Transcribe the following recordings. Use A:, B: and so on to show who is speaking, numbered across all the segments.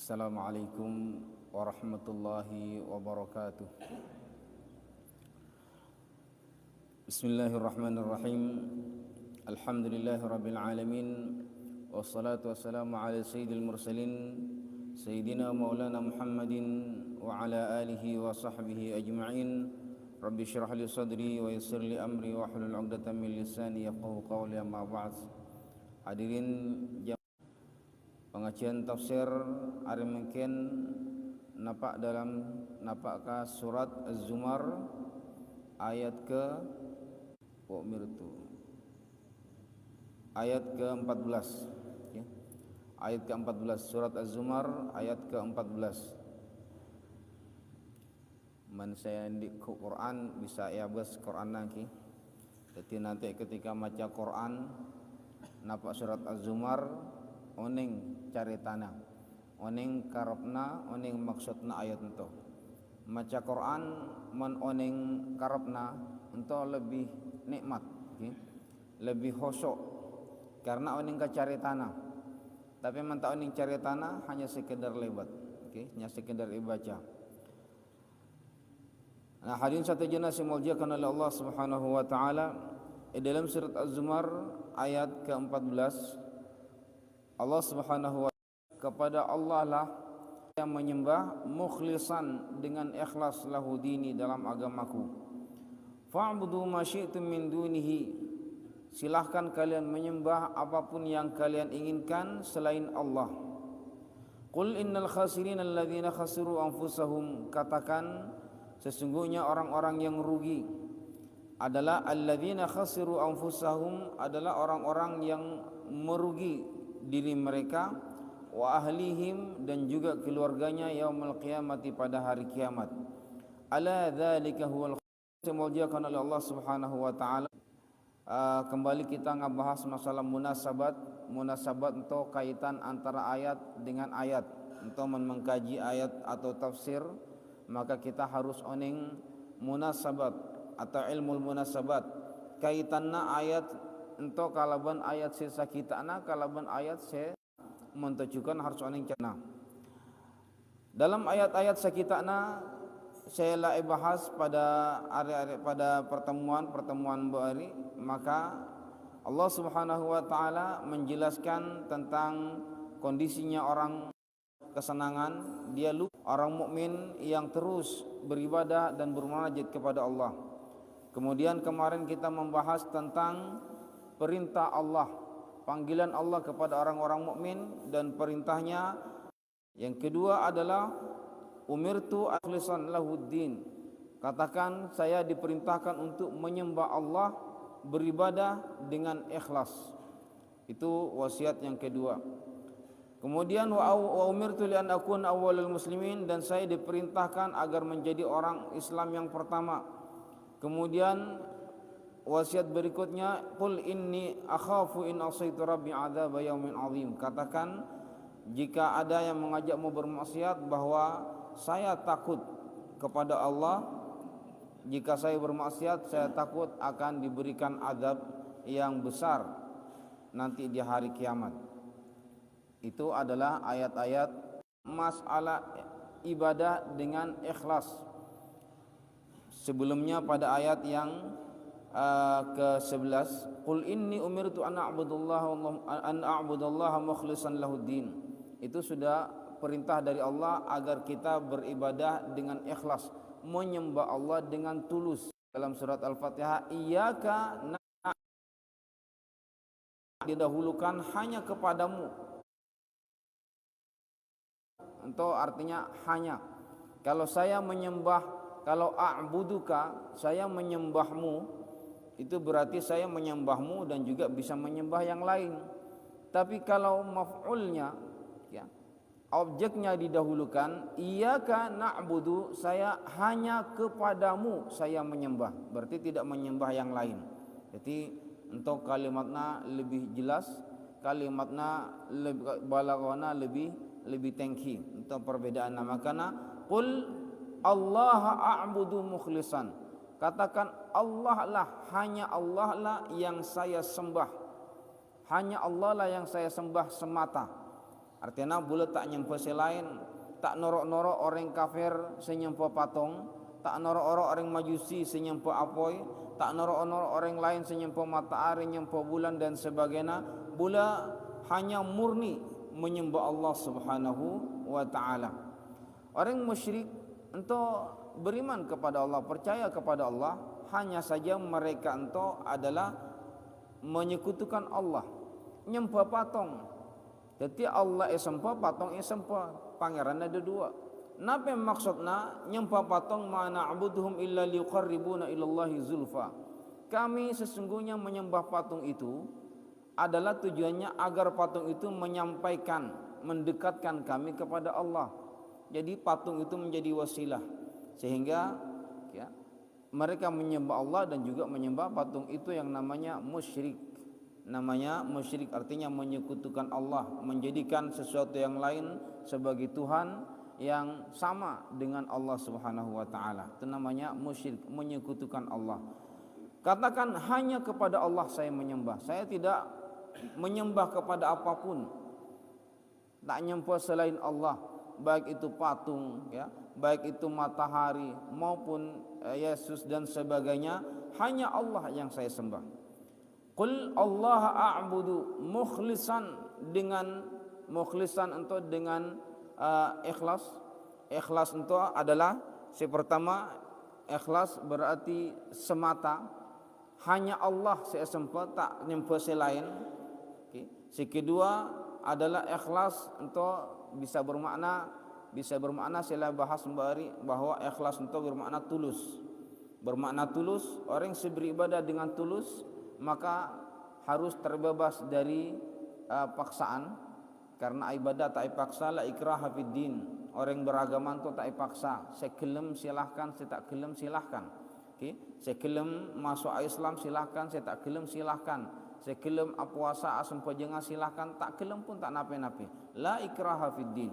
A: Assalamualaikum warahmatullahi wabarakatuh. Bismillahirrahmanirrahim. Alhamdulillahi rabbil alamin. Wassalatu wassalamu ala sayyidil mursalin Sayyidina maulana Muhammadin wa ala alihi wa sahbihi ajma'in. Rabbi syrah li sadri wa yassir li amri wa hlul 'uqdatam min lisani yafqahu qawli, amma ba'd. Hadirin pengajian tafsir hari mungkin napakkah surat Az-Zumar ayat ke-14 ya. Ayat ke-14 surat Az-Zumar ayat ke-14. Man saya di Quran bisa ya bas Quran lagi. Jadi nanti ketika baca Quran napak surat Az-Zumar oning caritana, oning karepna, oning maksudna ayat ento. Maca Quran men oning karepna ento lebih nikmat, okay? Lebih khusyuk karena oning caritana. Tapi men tak oning caritana hanya sekedar lebat, okay? Hanya sekedar ibaca. Nah, hadirin satu jenis yang dimuliakan oleh Allah Subhanahu wa taala, dalam surat Az-Zumar ayat ke-14 Allah Subhanahu wa ta'ala, kepada Allah lah yang menyembah mukhlisan dengan ikhlas lahu dini dalam agamaku. Fa'budu ma syi'tum min dunihi, silahkan kalian menyembah apapun yang kalian inginkan selain Allah. Qul innal khasirin alladzina khasiru anfusahum, katakan sesungguhnya orang-orang yang rugi adalah alladzina khasiru anfusahum, adalah orang-orang yang merugi diri mereka, wa ahlihim, dan juga keluarganya, yaumul qiyamati, pada hari kiamat. Ala dzalika huwal dimuliakan oleh Allah Subhanahu wa taala. Kembali kita ngabahas masalah munasabat untuk kaitan antara ayat dengan ayat. Untuk mengkaji ayat atau tafsir, maka kita harus oning munasabat atau ilmu munasabat, kaitanna ayat ento kalaban ayat sisa kitana, kalaban ayat se mentujukan harus oning cana. Dalam ayat-ayat sakitana saya lai bahas pada pertemuan bahari, maka Allah Subhanahu wa taala menjelaskan tentang kondisinya orang kesenangan, dia lupa orang mukmin yang terus beribadah dan bermunajat kepada Allah. Kemudian kemarin kita membahas tentang perintah Allah, panggilan Allah kepada orang-orang mukmin dan perintahnya. Yang kedua adalah umirtu akhlisan lahuddin, katakan saya diperintahkan untuk menyembah Allah, beribadah dengan ikhlas. Itu wasiat yang kedua. Kemudian wa umirtu li an akuna awwalul muslimin, dan saya diperintahkan agar menjadi orang Islam yang pertama. Kemudian wasiat berikutnya, qul inni akhafu in asaitu rabbi adzab yaumin azim, katakan jika ada yang mengajakmu bermaksiat bahwa saya takut kepada Allah, jika saya bermaksiat saya takut akan diberikan azab yang besar nanti di hari kiamat. Itu adalah ayat-ayat masalah ibadah dengan ikhlas. Sebelumnya pada ayat yang ke-11, qul inni umirtu an a'budallaha mukhlishan lahuddin. Itu sudah perintah dari Allah agar kita beribadah dengan ikhlas, menyembah Allah dengan tulus. Dalam surat Al-Fatihah, iyyaka na'budu, didahulukan hanya kepadamu. Itu artinya hanya. Kalau saya menyembah, kalau a'buduka, saya menyembahmu, itu berarti saya menyembahmu dan juga bisa menyembah yang lain. Tapi kalau maf'ulnya, ya, objeknya didahulukan, iyyaka na'budu, saya hanya kepadamu saya menyembah, berarti tidak menyembah yang lain. Jadi untuk kalimatnya lebih jelas, kalimatnya lebih balaghana, lebih tengki untuk perbedaan nama. Karena qul Allah a'budu mukhlisan, katakan Allah lah, hanya Allah lah yang saya sembah, hanya Allah lah yang saya sembah semata. Artinya bula tak nyembah selain, tak norok-norok orang kafir senyembah patung, tak norok-norok orang majusi senyembah apoi, tak norok-norok orang lain senyembah matahari, nyembah bulan dan sebagainya. Bula hanya murni menyembah Allah Subhanahu wa taala. Orang musyrik ento beriman kepada Allah, percaya kepada Allah, hanya saja mereka ento adalah menyekutukan Allah, nyembah patung. Jadi Allah sembah, patung sembah, pangeran ada dua. Napa maksudna nyembah patung? Ma na'buduhum illa liqarribuna ilallahi zulfa. Kami sesungguhnya menyembah patung itu adalah tujuannya agar patung itu menyampaikan, mendekatkan kami kepada Allah. Jadi patung itu menjadi wasilah sehingga ya, mereka menyembah Allah dan juga menyembah patung itu yang namanya musyrik. Namanya musyrik artinya menyekutukan Allah, menjadikan sesuatu yang lain sebagai Tuhan yang sama dengan Allah Subhanahu wa taala. Itu namanya musyrik, menyekutukan Allah. Katakan hanya kepada Allah saya menyembah. Saya tidak menyembah kepada apapun. Tak nyembah selain Allah, baik itu patung ya, baik itu matahari maupun Yesus dan sebagainya, hanya Allah yang saya sembah. Qul Allah a'budu mukhlisan, dengan mukhlisan untuk dengan ikhlas. Ikhlas itu adalah si pertama, ikhlas berarti semata, hanya Allah saya sembah, tak nyembah selain. Si kedua adalah ikhlas untuk bisa bermakna saya bahas kembali bahwa ikhlas itu bermakna tulus. Bermakna tulus, orang yang beribadah dengan tulus maka harus terbebas dari paksaan, karena ibadah tak dipaksa, la ikraha fid din. Orang beragama itu tak dipaksa, saya gelem silahkan, saya tak gelem silahkan. Saya gelem masuk Islam silahkan, saya tak gelem silahkan. Saya gelem puasa asam pajenga silahkan, tak gelem pun tak nape-nape. La ikraha fid din.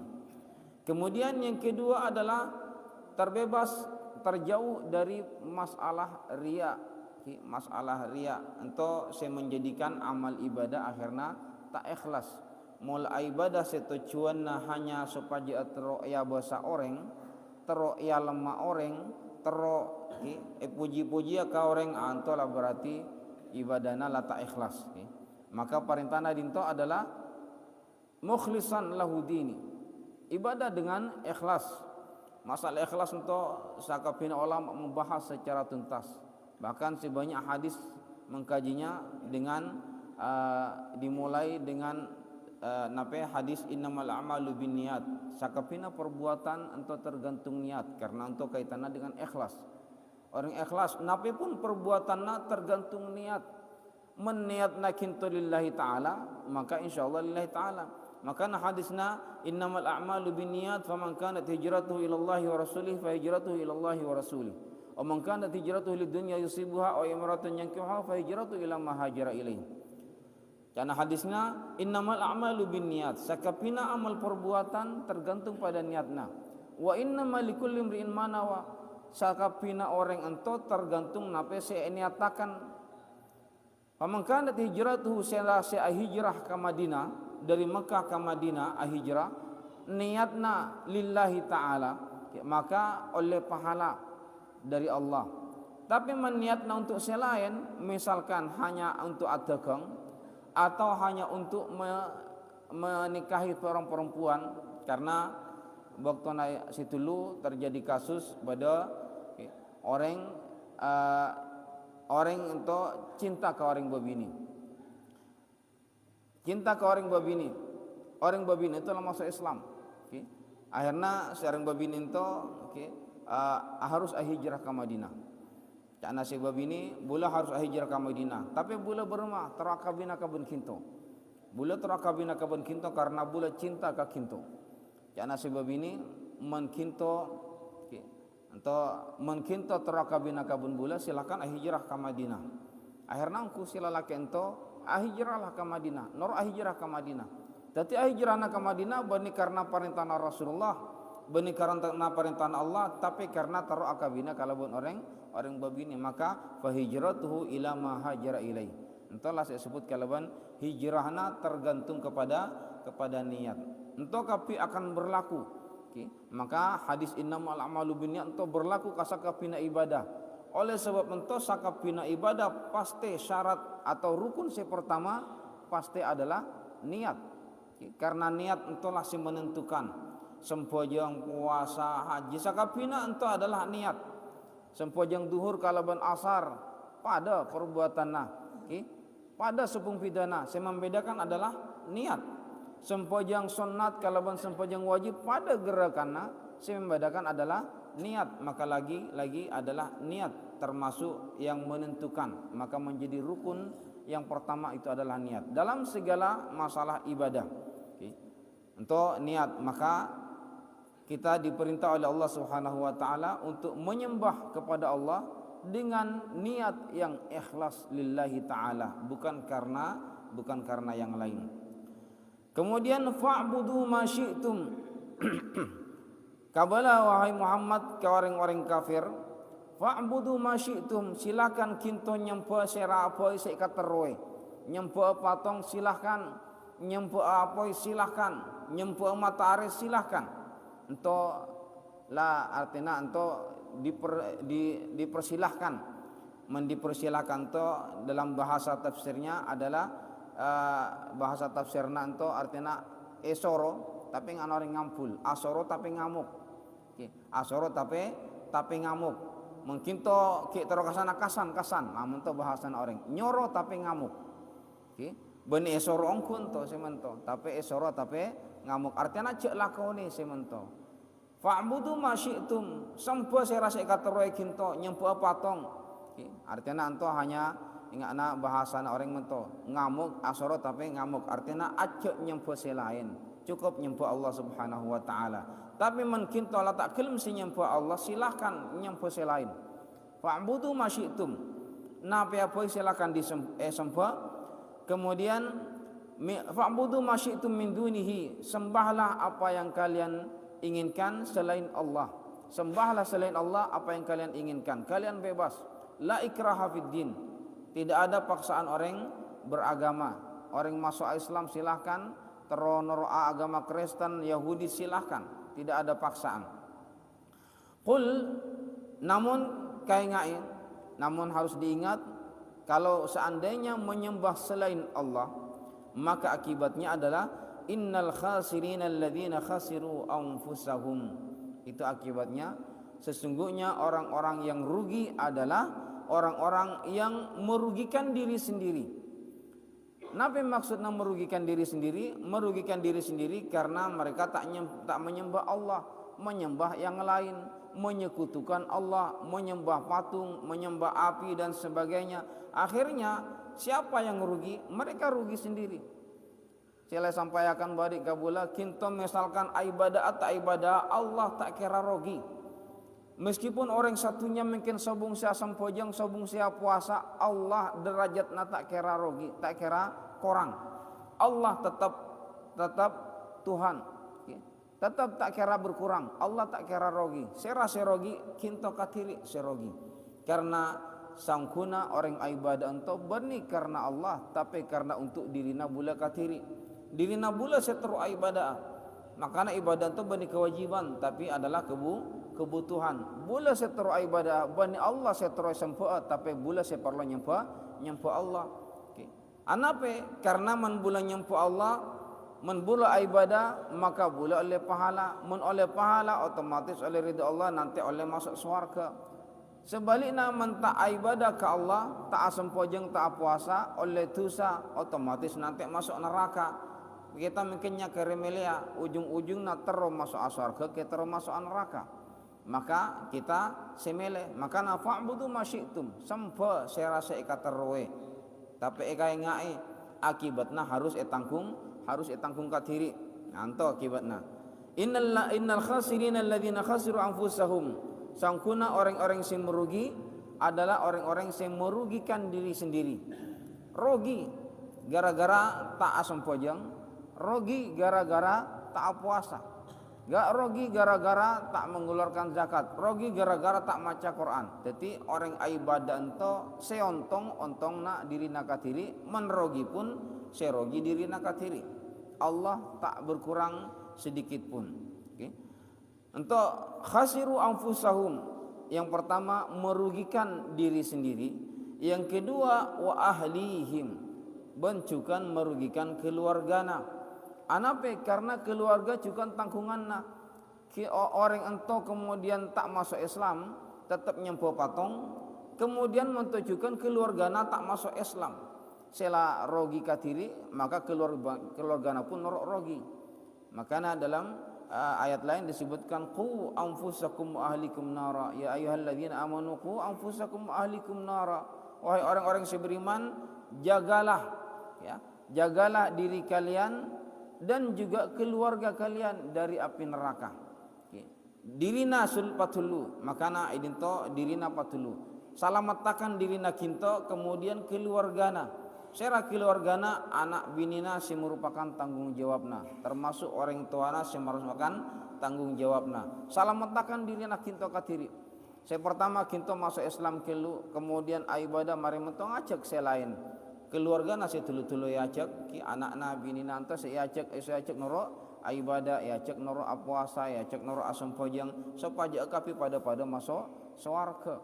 A: Kemudian yang kedua adalah terbebas, terjauh dari masalah riya. Masalah riya untuk saya menjadikan amal ibadah akhirnya tak ikhlas. Mulai ibadah setujuannya hanya supaya teroya bahasa orang, teroya lemah orang, puji-puji ke orang, antolah berarti ibadahnya la tak ikhlas. Maka perintahnya dinto adalah mukhlisan lahu dini, ibadah dengan ikhlas. Masalah ikhlas untuk sakapina ulama membahas secara tuntas. Bahkan sebanyak hadis mengkajinya dengan dimulai dengan hadis innamal a'malu binniyat. Sakapina perbuatan untuk tergantung niat, karena untuk kaitannya dengan ikhlas. Orang ikhlas nape pun perbuatannya tergantung niat. Meniatna kintu lillahi ta'ala, maka insyaallah lillahi ta'ala. Maka hadisna innamal a'malu binniyat, faman kanat hijratuhu ila Allahi wa rasulih fa hijratuhu ila Allahi wa rasulih. Wa man kanat hijratuhu lidunya yusibuha aw imratan yankihuha fa hijratuhu ila ma hajara ilaih. Karena hadisnya innamal a'malu binniyat, sakapina amal perbuatan tergantung pada niatna. Wa innamal likulli imri'in ma nawa, sakapina orang ento tergantung nape se niatakan. Faman kanat hijratuhu selasa hijrah ke Madinah, dari Mekah ke Madinah hijrah, niatna lillahi ta'ala, maka oleh pahala dari Allah. Tapi meniatna untuk selain, misalkan hanya untuk dagang atau hanya untuk menikahi seorang perempuan, karena waktu situ dulu terjadi kasus pada orang untuk cinta ke orang babini. Cinta ke orang babini. Orang babini itu masuk Islam. Akhirnya seorang babini itu harus hijrah ke Madinah. Cak nasib babini bula harus hijrah ke Madinah. Tapi bula berumah terakabina ke ben kinto. Bula terakabina ke ben kinto karena bula cinta ke kinto. Cak nasib babini men kinto atau mungkin to terakabina kabun bula silakan hijrah ke Madinah. Akhirnya angku silalaki ento hijrahlah ke Madinah, nor hijrah ke Madinah. Tapi hijrahna ke Madinah bukan karena perintah Rasulullah, bukan karena perintah Allah, tapi karena terakabina kalabun orang babini, maka fa hijratuhu ila ma hajara ilai. Entahlah saya sebut kalabun hijrahna tergantung kepada niat. ento kapi akan berlaku. Okay. Maka hadis innamal a'malu binniyat ento berlaku kasakapina ibadah. Oleh sebab ento sakapina ibadah pasti syarat atau rukun si pertama pasti adalah niat. Okay. Karena niat entolah si menentukan sempojang puasa haji sakapina ento adalah niat. Sempojang duhur kalaban asar pada perbuatanna. Okay. Pada sepung pidana saya membedakan adalah niat. Sempojang sunat kalaban sempojang wajib pada gerakanna saya membedakan adalah niat. Maka lagi adalah niat termasuk yang menentukan. Maka menjadi rukun yang pertama itu adalah niat dalam segala masalah ibadah. Okay. Untuk niat maka kita diperintah oleh Allah Subhanahu wa taala untuk menyembah kepada Allah dengan niat yang ikhlas lillahi taala, bukan karena yang lain. Kemudian fa'budu ma syi'tum. Kabala wahai Muhammad ke orang-orang kafir, fa'budu ma syi'tum, silakan kinto nyempa sera apoi sek kateroi. Nyempa patong silahkan, nyempa apoi silahkan, nyempa matahari silahkan. Ento la artinya ento dipersilahkan, mendipersilahkan to dalam bahasa tafsirnya adalah bahasa tafsirna ento artinya esoro tapi ngan orang ngampul, asoro tapi ngamuk. Okay. Asoro tapi ngamuk. Mungkin to ki terokasana kasan, namun to bahasa orang nyoro tapi ngamuk. Okay. Beni esoro ongkun to semento, tapi esoro tapi ngamuk. Artinya cek lakoni semento. Fa'budu ma syi'tum, sampo saya rasa kateroi kinto nyempo patong. Okay. Artinya anto hanya ingatna bahasa orang mento ngamuk asoro tapi ngamuk. Artinya acek nyempo selain, cukup nyempo Allah Subhanahu wa taala. Tapi mungkin to la tak kelem si nyempo Allah silahkan nyempo selain. Fa'budu ma syi'tum. Napi apa silakan disempo. Kemudian fa'budu ma syi'tum min dunihi, sembahlah apa yang kalian inginkan selain Allah. Sembahlah selain Allah apa yang kalian inginkan. Kalian bebas. La ikraha fid din. Tidak ada paksaan orang beragama. Orang masuk Islam silahkan, teronor agama Kristen, Yahudi silahkan. Tidak ada paksaan. Qul, namun kaingai, namun harus diingat kalau seandainya menyembah selain Allah, maka akibatnya adalah innal khasirina alladzina khasiru anfusahum. Itu akibatnya sesungguhnya orang-orang yang rugi adalah orang-orang yang merugikan diri sendiri. Napa maksudnya merugikan diri sendiri? Merugikan diri sendiri karena mereka tak menyembah Allah, menyembah yang lain, menyekutukan Allah, menyembah patung, menyembah api dan sebagainya. Akhirnya siapa yang rugi? Mereka rugi sendiri. Saya sampaikan balik kabula kinto misalkan ibadah atau ibadah Allah tak kira rugi. Meskipun orang satunya mungkin sobung sia sempojang, sobung sia puasa, Allah derajatna tak kira rugi, tak kira korang. Allah tetap Tuhan. Tetap tak kira berkurang. Allah tak kira rugi. Sera serogi kinto katiri serogi. Karena sangkuna orang ibadah ento berni karena Allah, tapi karena untuk dirina bula katiri. Dirina bula seteru ibadah. Makanya ibadah itu bani kewajiban, tapi adalah kebutuhan. Bula seteru ibadah bani Allah seteru sempurna, tapi bula seperlu nyempa Allah. Okay. Anape? Karena man bula nyempa Allah, man bula ibadah, maka bula oleh pahala. Man oleh pahala otomatis oleh ridha Allah, nanti oleh masuk surga. Sebaliknya mentak ibadah ke Allah, tak sempojeng tak puasa oleh dosa, otomatis nanti masuk neraka. Kita mungkinnya keremelia, ujung-ujungnya terus masuk surga, kita terus masuk neraka. Maka kita semele, maka nafa'budu masyitum, sampai saya rasa ikaterwe. Tapi ikai ngai akibatnya harus etangkung katiri. Nanto akibatnya. Innal khasirina alladzina khasiru anfusahum. Sangkuna orang-orang yang merugi adalah orang-orang yang merugikan diri sendiri. Rugi gara-gara tak asam pojang, rugi gara-gara tak puasa, gak rugi gara-gara tak mengeluarkan zakat, rugi gara-gara tak maca Quran. Jadi orang ibadah ento seontong nak diri nakatiri, menrogi pun serogi diri nakatiri. Allah tak berkurang sedikit pun. Okay. Untuk khasiru anfusahum, yang pertama merugikan diri sendiri, yang kedua wa ahlihim, bencukan merugikan keluargana. Anape karena keluarga juga tanggunganna. Orang ento kemudian tak masuk Islam, tetap nyempo patong, kemudian mentujukan keluargana tak masuk Islam. Sela rogi katiri, maka keluargana pun norok rogi. Makanya dalam ayat lain disebutkan qu anfusakum wa ahlikum nara, ya ayyuhalladzina amanu qu anfusakum wa ahlikum nara. Wahai orang-orang yang beriman, jagalah, ya, jagalah diri kalian dan juga keluarga kalian dari api neraka. Dirina sulpatulu, makana idinto dirina patulu. Salamatakan dirina kinto, kemudian keluargana. Sera keluargana anak binina si merupakan tanggung jawabna, termasuk orang tuana si merupakan tanggung jawabna. Salamatakan dirina kinto katiri. Saya pertama kinto masuk Islam kelu, kemudian ibadah mari mentong ajak selain. Keluarga nasi tulu-tulu ya ajak, ki anak-anak binina anta saya ajak noro ibadah, ya ajak noro puasa, ya ajak noro asam pojang supaya kapi pada masuk swarga.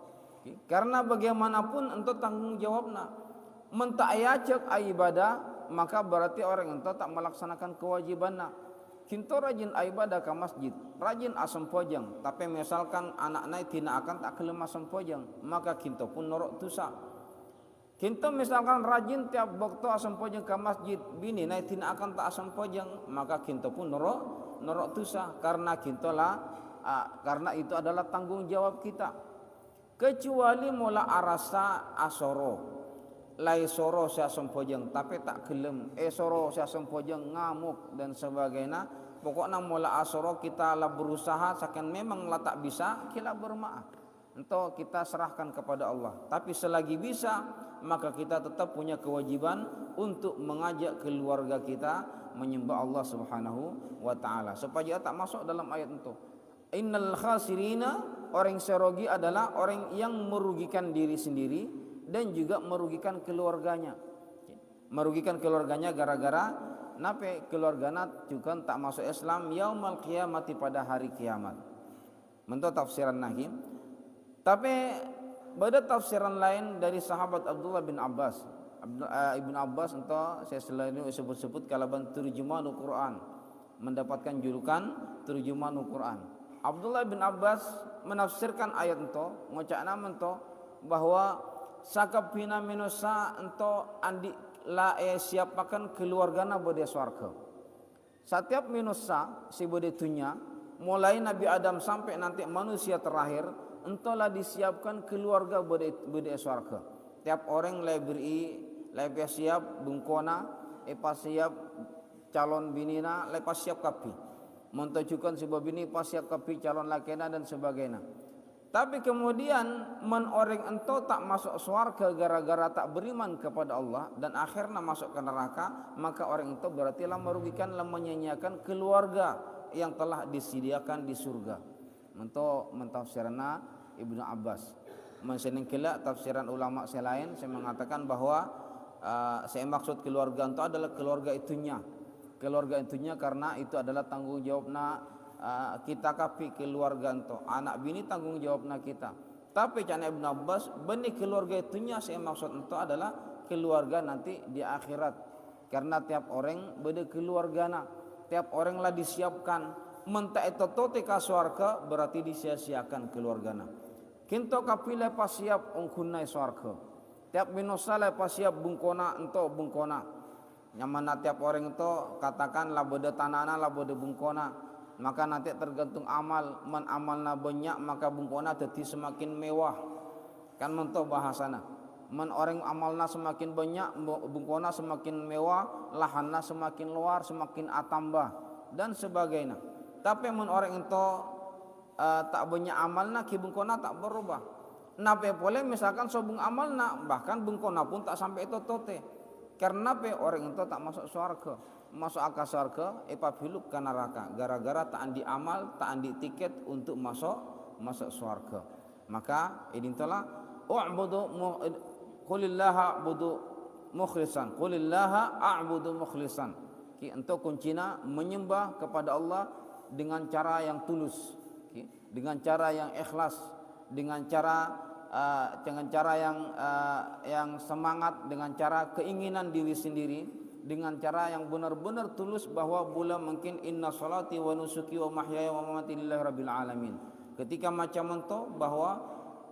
A: Karena bagaimanapun untuk tanggung jawabna. Mentak ajak ibadah, maka berarti orang itu tak melaksanakan kewajibannya. Kinto rajin ibadah ke masjid, rajin asam pojang, tapi misalkan anak-anak tidak akan tak kelem asam pojang, maka kinto pun norok dosa. Kinto misalkan rajin tiap waktu asam pojang ke masjid, bini naik tidak akan tak asam pojang, maka kinto pun norok dosa, karena kinto karena itu adalah tanggung jawab kita. Kecuali mula arasa asoro. Lai soro sia sempojeng tapi tak gelem, soro sia sempojeng ngamuk dan sebagainya. Pokoknya mula asoro kita lah berusaha, seakan memang lah tak bisa, kita bermaaf. Entah kita serahkan kepada Allah. Tapi selagi bisa, maka kita tetap punya kewajiban untuk mengajak keluarga kita menyembah Allah Subhanahu wa taala. Supaya tak masuk dalam ayat itu. Innal khasirina, orang serogi adalah orang yang merugikan diri sendiri dan juga merugikan keluarganya. Merugikan keluarganya gara-gara nape keluargana juga tak masuk Islam yaumal qiyamati pada hari kiamat. Menurut tafsiran Nahim. Tapi pada tafsiran lain dari sahabat Abdullah bin Abbas. Ibn Abbas entah saya selalu sebut-sebut kalaban terjemahan Al-Quran, mendapatkan julukan terjemahan Al-Quran. Abdullah bin Abbas menafsirkan ayat itu, ngocakna mento bahwa sakapina minusa ento andi la siapakan keluargana bode swarga. Setiap minusa si bode tunya mulai Nabi Adam sampai nanti manusia terakhir ento lah disiapkan keluarga bode swarga. Tiap orang leberi lepas siap bungkona pas siap calon binina lepas siap kapi. Mentujukan sebuah bini pas siap kapi calon lakena dan sebagainya. Tapi kemudian orang ento tak masuk surga gara-gara tak beriman kepada Allah dan akhirnya masuk ke neraka, maka orang itu berarti lah merugikan, lah menyanyiakan keluarga yang telah disediakan di surga. Untuk mentafsirna Ibnu Abbas. Mensenengkila tafsiran ulama selain saya mengatakan bahwa saya maksud keluarga itu adalah keluarga itunya. Keluarga itunya karena itu adalah tanggung jawabna kita kapi keluarga ento, anak bini tanggung jawabna kita. Tapi cana Ibn Abbas benih keluarga itunya saya maksud ento adalah keluarga nanti di akhirat. Karena tiap orang beda keluargana, tiap orang lah disiapkan. Mentak itu tote ka swarga berarti disia-siakan keluargana. Kinto kapi lepas siap ungkunai swarga. Tiap minosa lepas siap bungkona ento bungkona. Nyamana tiap orang itu katakan lah beda tanana lah beda bungkona. Maka nanti tergantung amal, man amalna banyak maka bungkona jadi semakin mewah. Kan mentok bahasana. Man orang amalna semakin banyak, bungkona semakin mewah, lahanna semakin luar, semakin atambah dan sebagainya. Tapi man orang itu tak banyak amalna, ki bungkona tak berubah. Nape boleh misalkan sobung amalna, bahkan bungkona pun tak sampai itu tote. Karena orang itu tak masuk surga. Masuk akal surga, piluk ke neraka. Gara-gara tak andi amal, tak andi tiket untuk masuk surga. Maka ini telah qulillaha a'budu mukhlisan. Qulillaha a'budu mukhlisan. untuk kuncina menyembah kepada Allah dengan cara yang tulus, dengan cara yang ikhlas, dengan cara yang semangat, dengan cara keinginan diri sendiri, dengan cara yang benar-benar tulus bahwa bula mungkin inna salati wa nusuki wa mahyaya wa mamati lillahi rabbil alamin. Ketika macam itu bahwa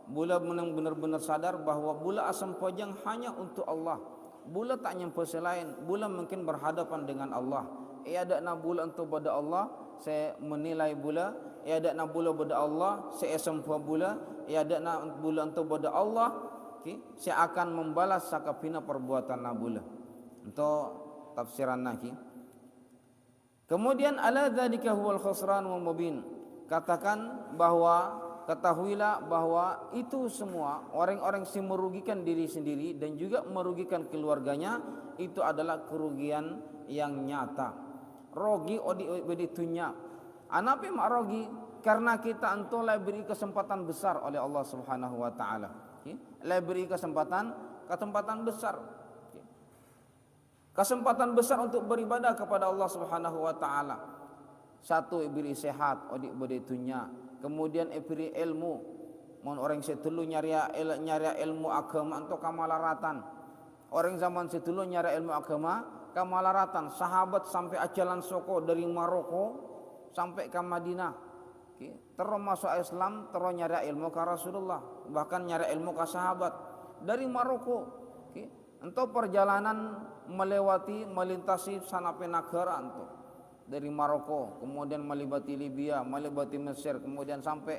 A: bula benar-benar sadar bahwa bula asam pojang hanya untuk Allah. Bula tak nyampe selain, bula mungkin berhadapan dengan Allah. Ada nak bula untuk pada Allah, saya menilai bula. Ada nak bula pada Allah, saya sempua bula. Ada nak bula untuk pada Allah, saya akan membalas sakapina perbuatan nak bula. Untuk tafsiran lagi. Kemudian ala dzalika huwal khusran wa mubin. Katakan bahwa ketahuilah bahwa itu semua orang-orang yang merugikan diri sendiri dan juga merugikan keluarganya itu adalah kerugian yang nyata. Rogi odi tunya. Anape mak rogi? Karena kita entoleh beri kesempatan besar oleh Allah Subhanahu wa taala. Le beri kesempatan besar. Kesempatan besar untuk beribadah kepada Allah Subhanahu wa taala. Satu, beri sehat odi bodi tunya. Kemudian beri ilmu. Mon orang setulu nyari ilmu agama untuk kamalaratan. Orang zaman setulu nyari ilmu agama kamalaratan. Sahabat sampai ajalan soko dari Maroko sampai ke Madinah. Terus masuk Islam, terus nyari ilmu ke Rasulullah, bahkan nyari ilmu ke sahabat dari Maroko. Untuk perjalanan melintasi sanape negara untuk dari Maroko, kemudian melibati Libya, melibati Mesir, kemudian sampai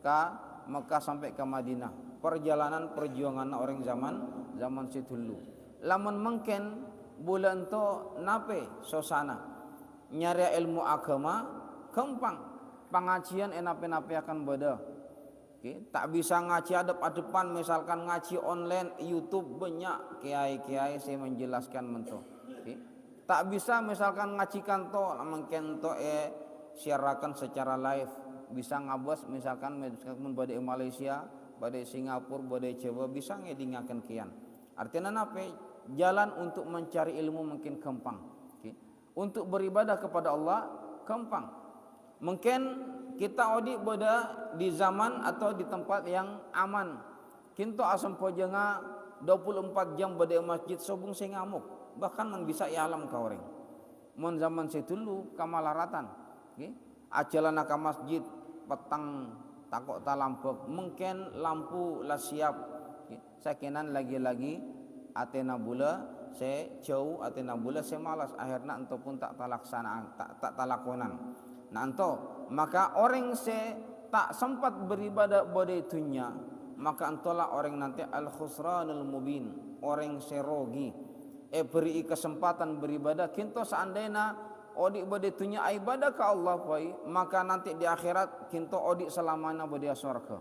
A: ke Mekah, sampai ke Madinah. Perjalanan perjuangan orang zaman situlu. Lamun mungkin bulan to nape sosana nyari ilmu agama gampang, pengajian enape-nape akan beda. Tak bisa ngaji adep-adepan, misalkan ngaji online YouTube banyak kiai-kiai saya menjelaskan mento. Tak bisa misalkan ngaji kanto mungkin to siarakan secara live, bisa ngabos misalkan pada Malaysia, pada Singapura, pada Jawa bisa ngedingakan kian. Artinya apa? Jalan untuk mencari ilmu mungkin gampang. Untuk beribadah kepada Allah gampang. Mungkin kita odi pada di zaman atau di tempat yang aman. Kinto asam pojenga 24 jam pada masjid sobung sing ngamuk. Bahkan man bisa ialam ka orang. Mon zaman setulu kamalaratan. Ajalan ka masjid petang takok ta lampu. Mungkin lampu lah siap. Sakinan lagi-lagi atena bula saya jauh, atena bula saya malas, akhirnya ento pun tak talaksana, tak talakonan. Nah ento maka orang se tak sempat beribadah pada itunya, maka entolah orang nanti al khusranul mubin, orang serogi. Beri kesempatan beribadah, kinto seandainya odik pada itunya ibadah ke Allah pai, maka nanti di akhirat kinto odik selamanya pada surga.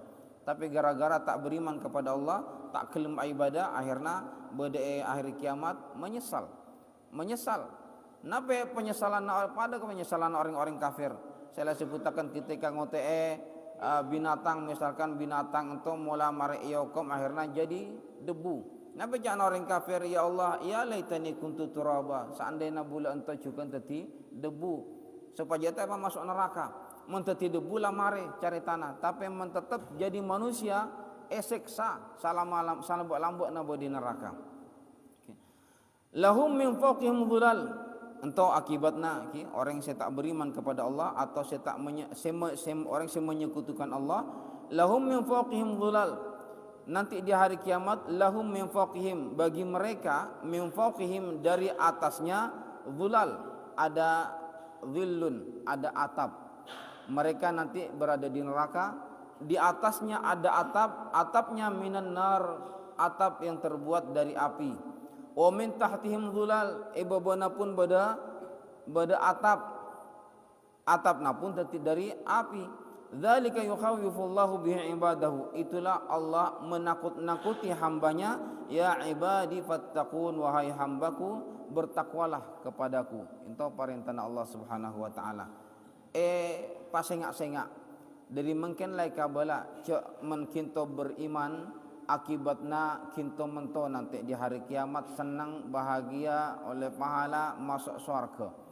A: Tapi gara-gara tak beriman kepada Allah, tak kelem ibadah, akhirnya pada akhir kiamat menyesal. Napa penyesalan pada penyesalan orang-orang kafir? Saya sebutkan ketika ngote binatang, misalkan binatang itu mula mare iyokom akhirnya jadi debu. Napa jangan orang kafir, ya Allah, ya laitani kuntu turaba, seandainya bula ento juga teti debu, supaya kita masuk neraka. Menteti debu lah mare cari tanah, tapi mentetap jadi manusia eseksa salam lambuk nabo di neraka. Lahum min fawqihim dhulal. Entah akibatnya orang yang tak beriman kepada Allah atau orang yang menyekutukan Allah, lahum min fawqihim dhulal. Nanti di hari kiamat lahum min fawqihim, bagi mereka min fawqihim dari atasnya dhulal, ada dhillun, ada atap. Mereka nanti berada di neraka, di atasnya ada atap, atapnya minan nar, atap yang terbuat dari api. Wa min tahtihim dhulal, ibabana pun bada atapna pun dari api. Dzalika yukhawwifullahu bihi ibadahu, itulah Allah menakut-nakuti hambanya. Ya ibadi fattaqun, wahai hambaku bertakwalah kepadaku. Itu perintah Allah Subhanahu wa taala. Pasengak-sengak dari mungkin lai kabala cak men kinto beriman, akibatnya kinto mento nanti di hari kiamat senang bahagia oleh pahala masuk surga.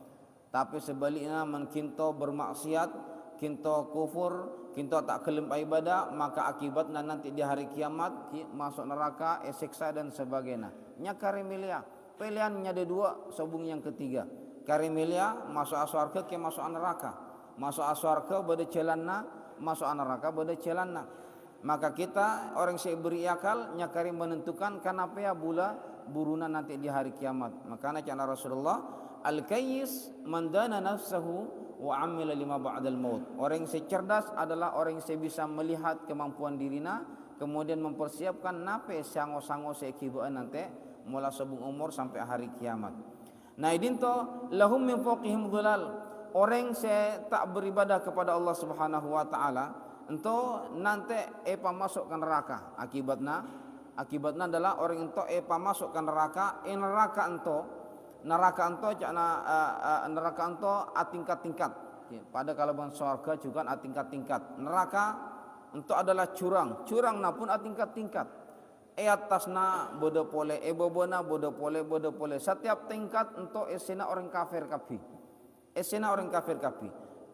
A: Tapi sebaliknya man kinto bermaksiat, kinto kufur, kinto tak kelem ibadah, maka akibatnya nanti di hari kiamat masuk neraka, siksa dan sebagainya. Nya karimilia pilihannya ada dua, sobung yang ketiga. Karimilia masuk surga ke masuk neraka. Masuk surga pada jalanna, masuk neraka pada jalanna. Maka kita orang yang beri akal nyakari menentukan kenapa ya bula buruna nanti di hari kiamat. Makanya kata Rasulullah, al-kayyis man dana nafsahu wa amila lima ba'dal maut. Orang yang cerdas adalah orang yang bisa melihat kemampuan dirinya, kemudian mempersiapkan napa sango-sango sekibaan nanti mulai sebelum umur sampai hari kiamat. Nah idinto lahum min fawqihim dhulal. Orang yang tak beribadah kepada Allah Subhanahu wa taala ento nanti masuk ke neraka. Akibatnya adalah orang ento masuk ke neraka. Neraka ento tingkat-tingkat. Pada kalaban surga juga tingkat-tingkat. Neraka ento adalah curang na pun tingkat-tingkat. Atasna bodo pole, bobona bodo pole. Setiap tingkat ento esena orang kafir kapi.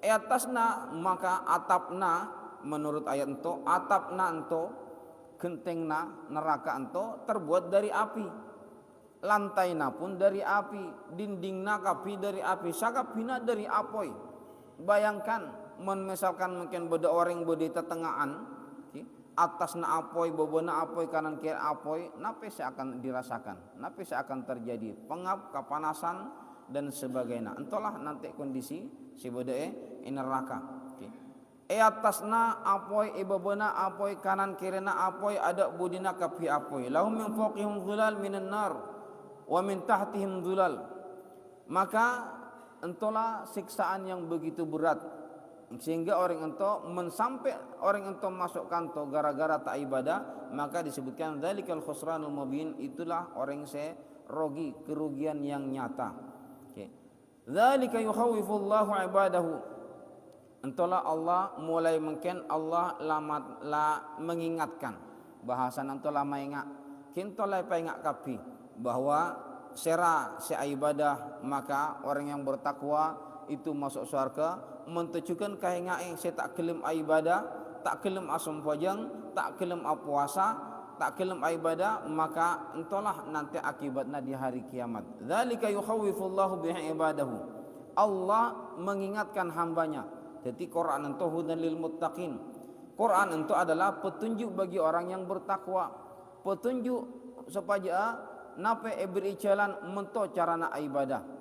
A: Atasna maka atapna menurut ayat ento atapna ento gentengna neraka ento terbuat dari api, lantaina pun dari api, dindingna kapi dari api, sakapina dari apoi. Bayangkan misalkan mungkin beda orang beda tetengahan, atasna apoi, bobona apoi, kanan kiri apoi, nape saya akan dirasakan, nape saya akan terjadi pengap, kepanasan dan sebagainya. Entahlah nanti kondisi si beda neraka. Atasna apoi, ibabana apoi, kanan kirina apoi, ada budina kapi apoi. Lahum min fawqihim dhulal minan nar wa min tahtihim dhulal. Maka entahlah siksaan yang begitu berat sehingga orang ento mensampai orang ento masuk kanto gara-gara tak ibadah, maka disebutkan dzalikal khusranul mubin, itulah orang yang rugi, kerugian yang nyata. Dzalika yukhawifullahu ibadahu. Entahlah Allah mulai mungkin Allah mengingatkan bahasan entahlah mengingat kintolah pengat kapi bahwa sera ibadah, maka orang yang bertakwa itu masuk surga. Mentujukan kaingai saya tak kelim ibadah, tak kelim asam pajang, tak kelim puasa, tak kelim ibadah, maka entahlah nanti akibatnya di hari kiamat. Dzalika yukhawifullahu bihi ibadahu. Allah mengingatkan hambanya. Jadi Quran itu hudan lil muttaqin. Quran itu adalah petunjuk bagi orang yang bertakwa. Petunjuk supaya nape beri jalan mento carana ibadah.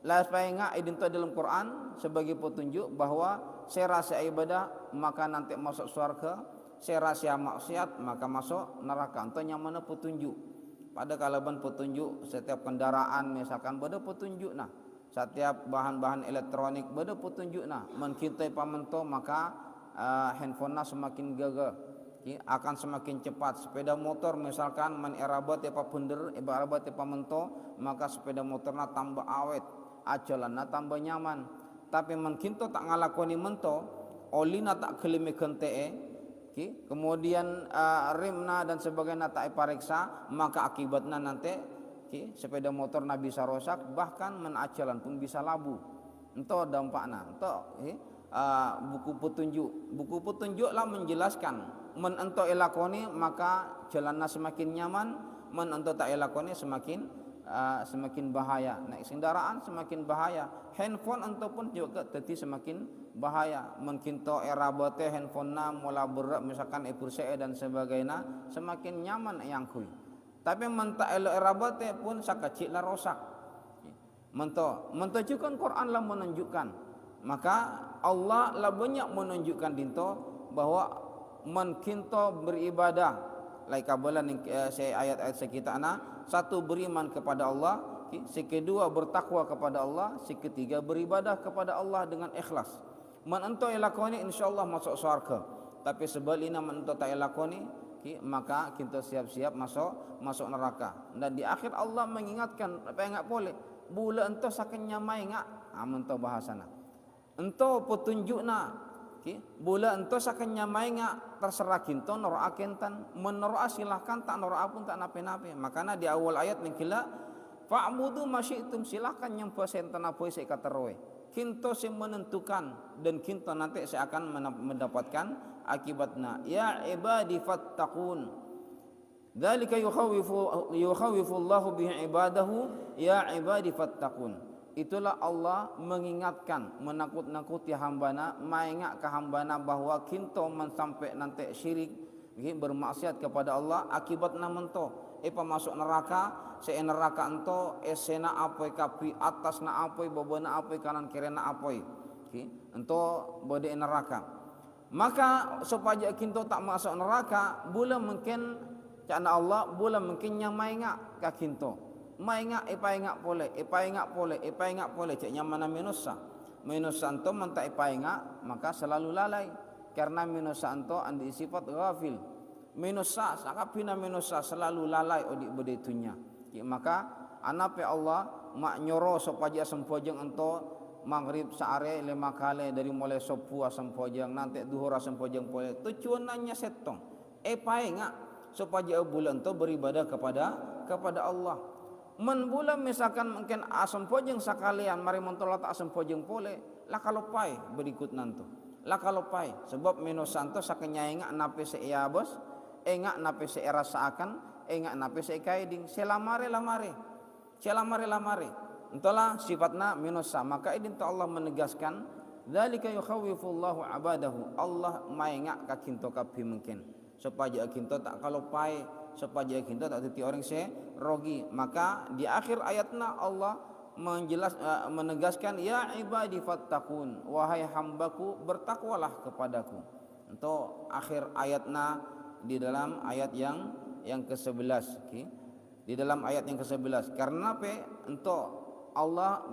A: La supaya idin dalam Quran sebagai petunjuk bahwa serasa ibadah maka nanti masuk surga, serasa maksiat maka masuk neraka. Itu yang mana petunjuk. Pada kalaban petunjuk setiap kendaraan misalkan pada petunjuk nah. Setiap bahan-bahan elektronik beda petunjuk nah menkintai pamento maka handphonenya semakin gagah, akan semakin cepat. Sepeda motor misalkan man erabat apa bender erabat apa mento, maka sepeda motornya tambah awet, ajalannya tambah nyaman. Tapi menkinto tak ngalakoni mento, olina tak kelimi kente, kemudian remna dan sebagainya tak pariksa, maka akibatnya nanti sepeda motor nabi bisa rosak, bahkan menajalan pun bisa labu. Ento dampakna, buku petunjuklah menjelaskan men ento elakoni maka jalannya semakin nyaman, men ento tak elakoni semakin bahaya. Naik kendaraan semakin bahaya, handphone ento pun juga jadi semakin bahaya. Menkinto era bote handphone na mula berat misalkan epurse dan sebagainya semakin nyaman yang kui. Tapi menta elo erabate pun sakacik lah rosak. Mento juga Quran lah menunjukkan. Maka Allah lah banyak menunjukkan dinto bahwa menkinto beribadah. Lai kabalan saya ayat-ayat sekitana, satu beriman kepada Allah, si kedua bertakwa kepada Allah, si ketiga beribadah kepada Allah dengan ikhlas. Menento elakoni insyaallah masuk surga. Tapi sebaliknya menento tak elakoni maka kita siap-siap masuk neraka. Dan di akhir Allah mengingatkan apa yang enggak boleh. Bula ento saking nyamai enggak ento bahasana. Ento petunjukna bula ento saking nyamai enggak terserah kinto noroa kentan menoroa silahkan tak noroa pun tak nape-nape. Makanya di awal ayat mengkila fa'budu masyitum, silakan yang senten apa saya kateroe. Kinto saya menentukan dan kinto nanti saya akan mendapatkan akibatnya. Ya ibadi fattaqun. Dzalika yukhawifu Allahu bihi ibadahu ya ibadi fattaqun. Itulah Allah mengingatkan, menakut-nakuti hambana, maingat ke hambana bahwa kinto sampai nanti syirik, bermaksiat kepada Allah, akibatnya mento masuk neraka, neraka ento sena apoi kapi atas na apoi bobona apoi kanan kiri na apoi ento bode neraka. Maka supaya kinto tak masuk neraka, bulan mungkin cana Allah, bulan mungkin nyamai ngak kakinto mai ngak ipai ngak pole cek nyamana minusa ento mentak ipai ngak, maka selalu lalai karena minusa ento andi sifat ghafil. Minusa sakapina minusa selalu lalai odik bedetunya. Maka anape Allah mak nyoro supaya sempojeng ento maghrib saare 5 kali dari mulai sopu sempojeng nanti duhur sempojeng pole tujuannya setong pae ngak supaya bulan to beribadah kepada Allah. Men bulan misalkan mungkin sempojeng sekalian mari mentolat sempojeng pole lah kalau pae berikut nanto lah kalau pae sebab minusa ento sakenya ngak nape seia bos engak nape se rasaakan engak nape se kaiding selamare entahlah sifatna minusa. Maka ini Allah menegaskan dzalika yukhawifullahu abadahu, Allah maengak ka kinto kapi mungkin supaya kinto tak kalau pai, supaya kinto tak titi orang se rogi. Maka di akhir ayatna Allah menegaskan ya ibadi fattaqun, wahai hambaku bertakwalah kepadaku. Untuk akhir ayatna di dalam ayat yang ke-11, di dalam ayat yang ke-11 karena untuk Allah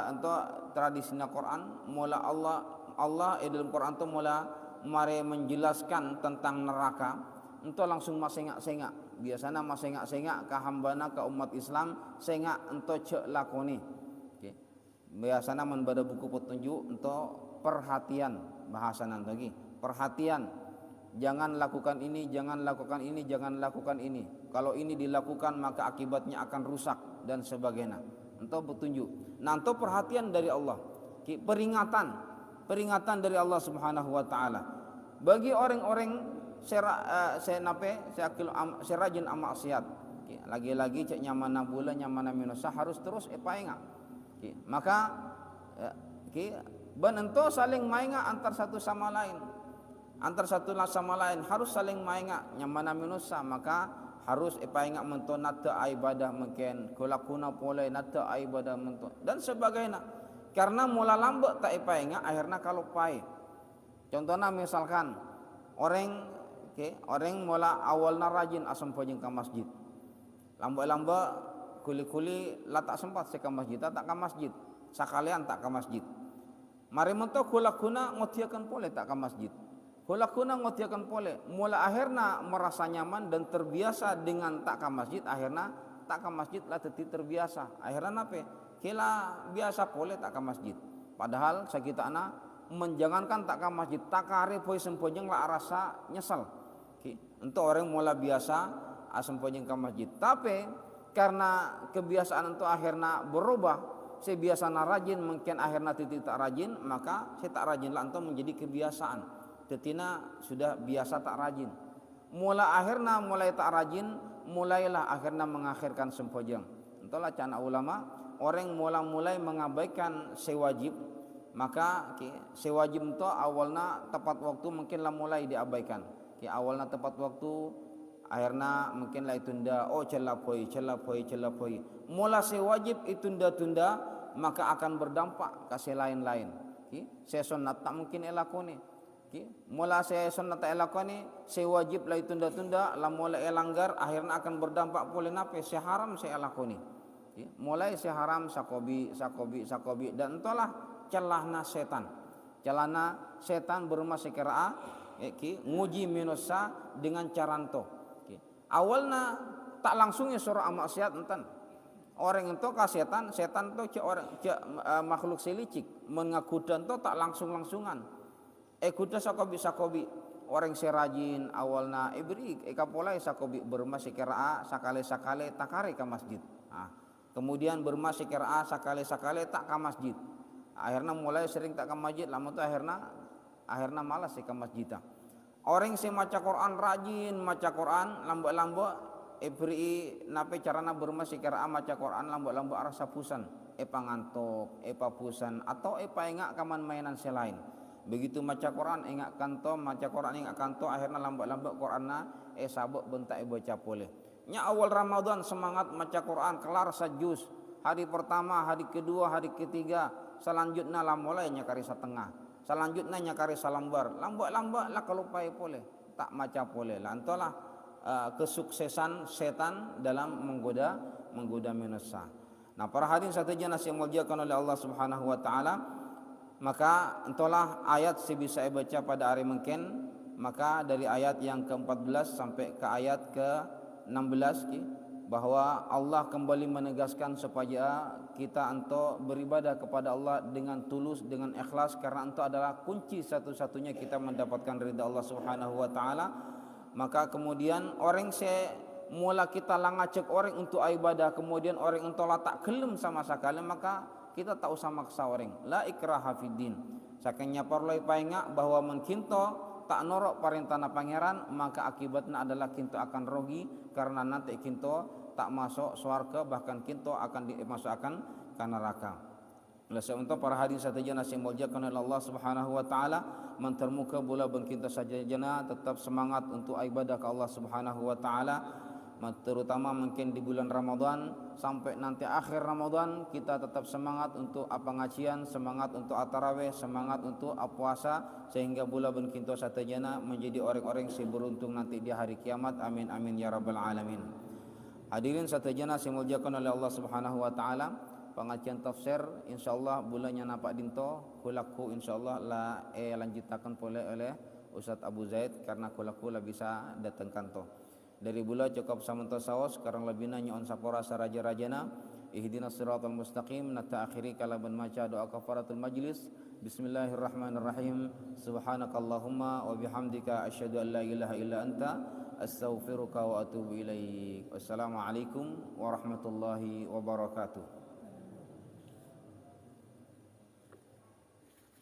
A: untuk tradisinya Quran mula Allah dalam Quran itu mula mari menjelaskan tentang neraka untuk langsung masengak-sengak biasanya masengak-sengak ke hambana ke umat Islam sengak untuk cek lakoni biasanya membaca buku petunjuk untuk perhatian bahasa nanti perhatian. Jangan lakukan ini, jangan lakukan ini, jangan lakukan ini. Kalau ini dilakukan maka akibatnya akan rusak dan sebagainya. Entah petunjuk. Nah, entah perhatian dari Allah. Peringatan dari Allah Subhanahu wa taala. Bagi orang-orang serajin amaksiat. Lagi-lagi cek nyamana bulan, nyamana minusa harus terus ingat. Maka ban ento saling mainga antar satu sama lain. Antar satu sama lain harus saling mainga nyamana minusa, maka harus ipainga mento nata ibadah mungkin kulakuna pole nata ibadah mento dan sebagainya. Karena mula lambat tak ipainga akhirnya kalau pai. Contohnya misalkan orang mula awalnya rajin asam pojeng ke masjid. Lambat-lambat kuli-kuli lah tak sempat ke masjid, tak ke masjid. Sekalian tak ke masjid. Mari mento kulakuna ngotiakan pole tak ke masjid. Kulakuna ngotiakan pole. Mula akhirnya merasa nyaman dan terbiasa dengan tak ke masjid. Akhirnya tak ke masjid lah teti terbiasa. Akhirnya nape? Kila biasa pole tak ke masjid. Padahal sakita anak menjangankan tak ke masjid. Tak kare poi sempojeng lah rasa nyesal. Untuk orang mula biasa sempojeng ke masjid. Tapi karena kebiasaan itu akhirnya berubah. Saya biasa rajin mungkin akhirnya titi tak rajin. Maka saya tak rajin lah untuk menjadi kebiasaan. Tetina sudah biasa tak rajin. Mulai tak rajin, mulailah akhirnya mengakhirkan sempojeng. Entahlah cana ulama, orang mulai mengabaikan sewajib, maka sewajib itu awalnya tepat waktu mungkinlah mulai diabaikan. Awalnya tepat waktu, akhirnya mungkinlah ditunda. Oh celapoi. Mula sewajib ditunda-tunda, maka akan berdampak ke lain-lain. Sesunat tak mungkin elakoni. Mula saya sunnah tak elakoni, saya wajib lah tunda-tunda, lah mulai langgar, akhirnya akan berdampak pula nape, saya haram saya lakoni. Mulai saya haram sakobi, dan entahlah celahna setan berumah sekera, nguji minusa dengan caranto. Awalnya tak langsungnya surah maksiat enten. Orang itu ka setan itu makhluk selicik, mengakudan itu tak langsungan. Kuda sakobi orang serajin awalna ibri kapolai sakobi berumah sekera sakale takare ke masjid. kemudian bermasih qiraah sakali-sakali tak ke masjid. Akhirnya mulai sering tak ke masjid, lama tu akhirnya malas ke masjid. Orang yang maca Quran rajin maca Quran lambak-lambak beri nape carana bermasih qiraah maca Quran lambak-lambak rasa pusan, ngantuk, pusan atau ingat kaman mainan selain. Begitu maca Quran ingat kanto, maca Quran ingat kanto, akhirnya lambak-lambak Quranna sabuk bentak baca boleh. Nya awal Ramadan semangat maca Quran kelar sajus. Hari pertama, hari kedua, hari ketiga, selanjutnya lah mulai nyakari setengah. Selanjutnya nyakari salambar. Lambak-lambak lah kalau pai boleh, tak maca boleh. Lantolah kesuksesan setan dalam menggoda manusia. Nah, para hadirin satu jenis yang muliakan oleh Allah Subhanahu wa taala, maka entahlah ayat sebisa baca pada hari mungkin, maka dari ayat yang ke-14 sampai ke ayat ke-16 bahwa Allah kembali menegaskan supaya kita untuk beribadah kepada Allah dengan tulus, dengan ikhlas, karena itu adalah kunci satu-satunya kita mendapatkan ridha Allah Subhanahu wa taala. Maka kemudian orang mula kita langacek orang untuk ibadah, kemudian orang untuk tak kelem sama sekali, maka kita tak usah maksa orang. La ikraha fiddin. Sakenya parloi painga bahwa menkinto tak norok parintana pangeran, maka akibatnya adalah kinto akan rogi, karena nanti kinto tak masuk surga, bahkan kinto akan dimasukkan ke neraka. Oleh sebab itu para hadirin saja nasi muliakan oleh Allah Subhanahu wa taala, mentermuka bola bengkinto saja jana tetap semangat untuk ibadah ke Allah Subhanahu wa taala, terutama mungkin di bulan Ramadan sampai nanti akhir Ramadan kita tetap semangat untuk pengajian, semangat untuk tarawih, semangat untuk puasa, sehingga bulan benkinto satajana menjadi orang-orang yang beruntung nanti di hari kiamat. Amin amin ya rabbal alamin. Hadirin satajana dimuliakan oleh Allah Subhanahu wa taala, pengajian tafsir insyaallah bulannya napak dinto kulaku insyaallah la lanjutakan oleh Ustaz Abu Zaid, karena kulaku la bisa datangkan to. Dari bula cukup samanto saos sekarang lebihnya nyon sapora saraja-rajana ihdinas siratal mustaqim. Nata akhiri kalaban maca doa kafaratul majlis. Bismillahirrahmanirrahim. Subhanakallahumma wa bihamdika asyhadu an la ilaha illa anta astaghfiruka wa atubu ilaik. Wassalamualaikum warahmatullahi wabarakatuh.